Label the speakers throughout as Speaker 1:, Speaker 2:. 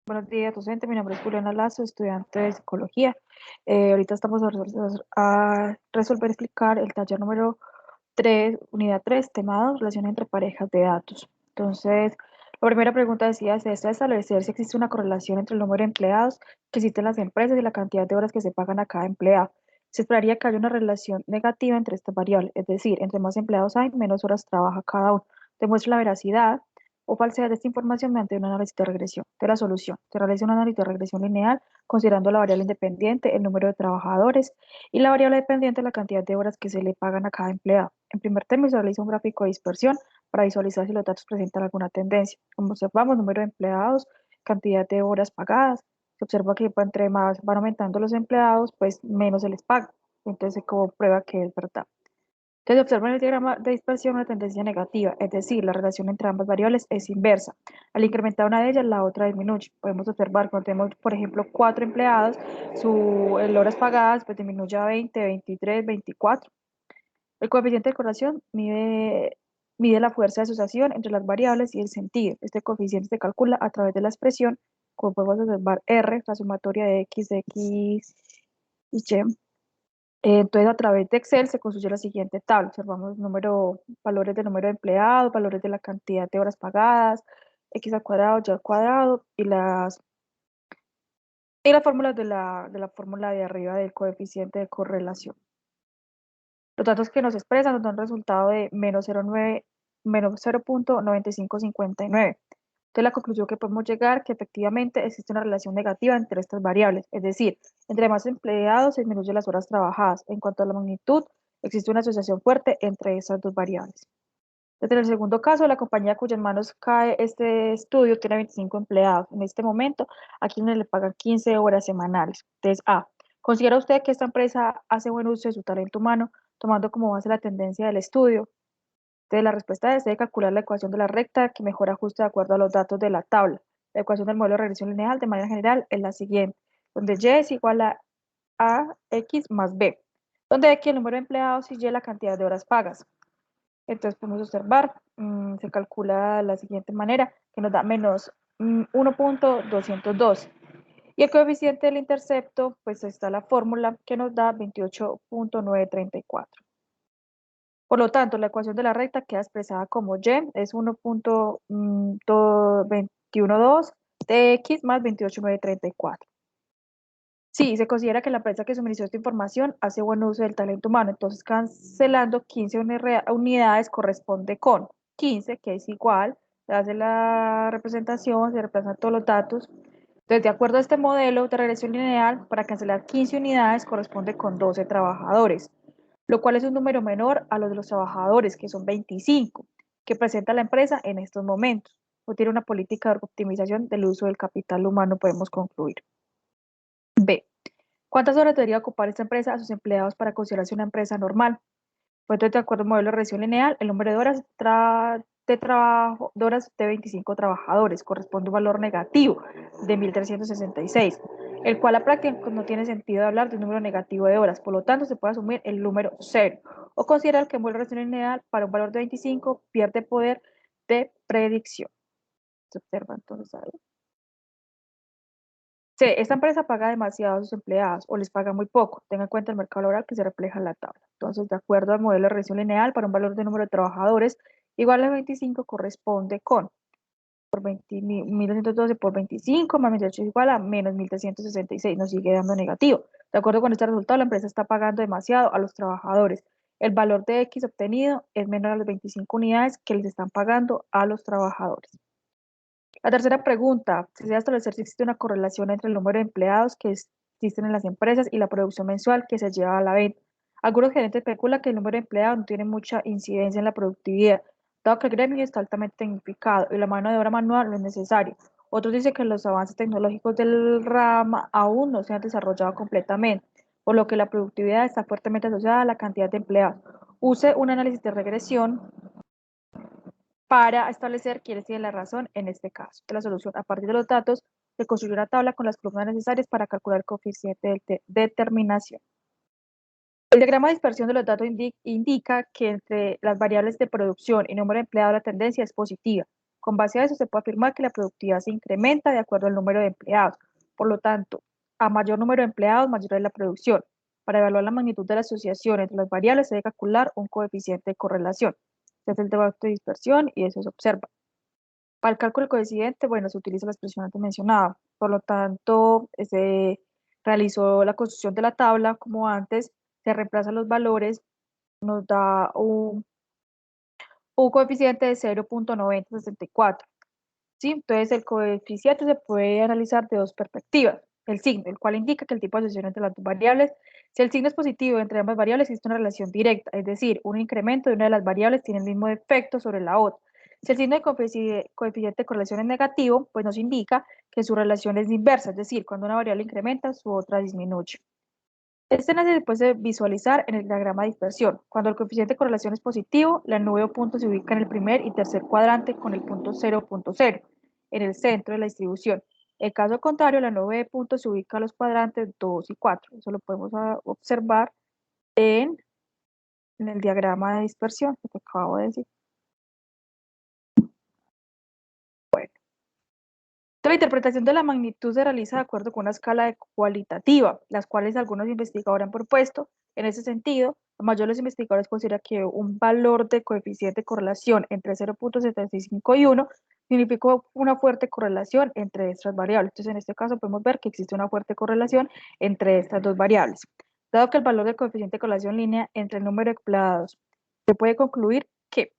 Speaker 1: Buenos días, docente. Mi nombre es Juliana Lazo, estudiante de psicología. Ahorita estamos a resolver explicar el taller número 3, unidad 3, tema 2, relación entre parejas de datos. Entonces, la primera pregunta decía, se desea establecer si existe una correlación entre el número de empleados que existen en las empresas y la cantidad de horas que se pagan a cada empleado. Se esperaría que haya una relación negativa entre estas variables, es decir, entre más empleados hay, menos horas trabaja cada uno. Demuestra la veracidad o falsedad de esta información mediante un análisis de regresión. De la solución, se realiza un análisis de regresión lineal considerando la variable independiente, el número de trabajadores, y la variable dependiente, la cantidad de horas que se le pagan a cada empleado. En primer término, se realiza un gráfico de dispersión para visualizar si los datos presentan alguna tendencia. Como observamos, número de empleados, cantidad de horas pagadas. Se observa que entre más van aumentando los empleados, pues menos se les paga. Entonces se comprueba que es verdad. Entonces, observa en el diagrama de dispersión una tendencia negativa, es decir, la relación entre ambas variables es inversa. Al incrementar una de ellas, la otra disminuye. Podemos observar cuando tenemos, por ejemplo, 4 empleados, el horas pagadas pues disminuye a 20, 23, 24. El coeficiente de correlación mide la fuerza de asociación entre las variables y el sentido. Este coeficiente se calcula a través de la expresión, como podemos observar, R, la sumatoria de X y Y. Entonces, a través de Excel se construye la siguiente tabla. Observamos valores del número de empleados, valores de la cantidad de horas pagadas, x al cuadrado, y al cuadrado, y las fórmulas de la fórmula de arriba del coeficiente de correlación. Los datos que nos expresan nos dan un resultado de menos 0,9559. Entonces, la conclusión que podemos llegar que efectivamente existe una relación negativa entre estas variables, es decir, entre más empleados se disminuyen las horas trabajadas. En cuanto a la magnitud, existe una asociación fuerte entre esas dos variables. Desde el segundo caso, la compañía cuyas manos cae este estudio tiene 25 empleados. En este momento, a quienes le pagan 15 horas semanales. Entonces, A. ¿Considera usted que esta empresa hace buen uso de su talento humano, tomando como base la tendencia del estudio? Entonces, la respuesta es, debe calcular la ecuación de la recta que mejor ajuste de acuerdo a los datos de la tabla. La ecuación del modelo de regresión lineal, de manera general, es la siguiente, donde y es igual a x más b, donde x es el número de empleados y y la cantidad de horas pagas. Entonces podemos observar, se calcula de la siguiente manera, que nos da menos 1,202. Y el coeficiente del intercepto, pues está la fórmula que nos da 28,934. Por lo tanto, la ecuación de la recta queda expresada como y es 1,212 de x más 28,934. Sí, se considera que la empresa que suministró esta información hace buen uso del talento humano, entonces cancelando 15 unidades corresponde con 15, que es igual, se hace la representación, se reemplazan todos los datos. Entonces, de acuerdo a este modelo de regresión lineal, para cancelar 15 unidades corresponde con 12 trabajadores, lo cual es un número menor a los de los trabajadores, que son 25, que presenta la empresa en estos momentos. No tiene una política de optimización del uso del capital humano, podemos concluir. B. ¿Cuántas horas debería ocupar esta empresa a sus empleados para considerarse una empresa normal? Pues entonces, de acuerdo al modelo de regresión lineal, el número de horas de horas de 25 trabajadores corresponde a un valor negativo de 1.366, el cual a la práctica no tiene sentido hablar de un número negativo de horas, por lo tanto se puede asumir el número cero o considerar que el modelo de regresión lineal para un valor de 25 pierde poder de predicción. Se observa entonces ahí. Sí, esta empresa paga demasiado a sus empleados o les paga muy poco. Tenga en cuenta el mercado laboral que se refleja en la tabla. Entonces, de acuerdo al modelo de regresión lineal, para un valor de número de trabajadores igual a 25 corresponde con por 20, 1.212 por 25 más 28 es igual a menos 1.366. Nos sigue dando negativo. De acuerdo con este resultado, la empresa está pagando demasiado a los trabajadores. El valor de X obtenido es menor a las 25 unidades que les están pagando a los trabajadores. La tercera pregunta, se debe establecer si existe una correlación entre el número de empleados que existen en las empresas y la producción mensual que se lleva a la venta. Algunos gerentes especulan que el número de empleados no tiene mucha incidencia en la productividad, dado que el gremio está altamente tecnificado y la mano de obra manual no es necesaria. Otros dicen que los avances tecnológicos del rama aún no se han desarrollado completamente, por lo que la productividad está fuertemente asociada a la cantidad de empleados. Use un análisis de regresión para establecer quiénes tienen la razón en este caso. De la solución, a partir de los datos, se construye una tabla con las columnas necesarias para calcular el coeficiente de determinación. El diagrama de dispersión de los datos indica que entre las variables de producción y número de empleados la tendencia es positiva. Con base a eso se puede afirmar que la productividad se incrementa de acuerdo al número de empleados. Por lo tanto, a mayor número de empleados, mayor es la producción. Para evaluar la magnitud de la asociación entre las variables se debe calcular un coeficiente de correlación. Se hace el debate de dispersión y eso se observa. Para el cálculo del coeficiente, bueno, se utiliza la expresión antes mencionada. Por lo tanto, se realizó la construcción de la tabla como antes, se reemplazan los valores, nos da un coeficiente de 0,9064. ¿Sí? Entonces, el coeficiente se puede analizar de dos perspectivas. El signo, el cual indica que el tipo de asociación entre las dos variables, si el signo es positivo entre ambas variables, existe una relación directa, es decir, un incremento de una de las variables tiene el mismo efecto sobre la otra. Si el signo de coeficiente de correlación es negativo, pues nos indica que su relación es inversa, es decir, cuando una variable incrementa, su otra disminuye. Este enlace se puede visualizar en el diagrama de dispersión. Cuando el coeficiente de correlación es positivo, la nube o punto se ubica en el primer y tercer cuadrante con el punto 0,0 en el centro de la distribución. En caso contrario, la nube de puntos se ubica en los cuadrantes 2 y 4. Eso lo podemos observar en, en el diagrama de dispersión que te acabo de decir. La interpretación de la magnitud se realiza de acuerdo con una escala cualitativa, las cuales algunos investigadores han propuesto. En ese sentido, la mayoría de los investigadores consideran que un valor de coeficiente de correlación entre 0,75 y 1 significa una fuerte correlación entre estas variables. Entonces, en este caso podemos ver que existe una fuerte correlación entre estas dos variables. Dado que el valor del coeficiente de correlación línea entre el número de empleados, se puede concluir que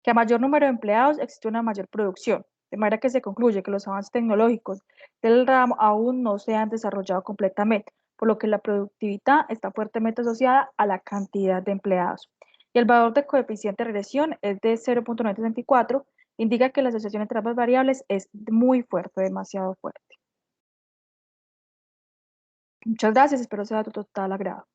Speaker 1: a mayor número de empleados existe una mayor producción, de manera que se concluye que los avances tecnológicos del ramo aún no se han desarrollado completamente, por lo que la productividad está fuertemente asociada a la cantidad de empleados. Y el valor de coeficiente de regresión es de 0,964, indica que la asociación entre ambas variables es muy fuerte, demasiado fuerte. Muchas gracias, espero sea de tu total agrado.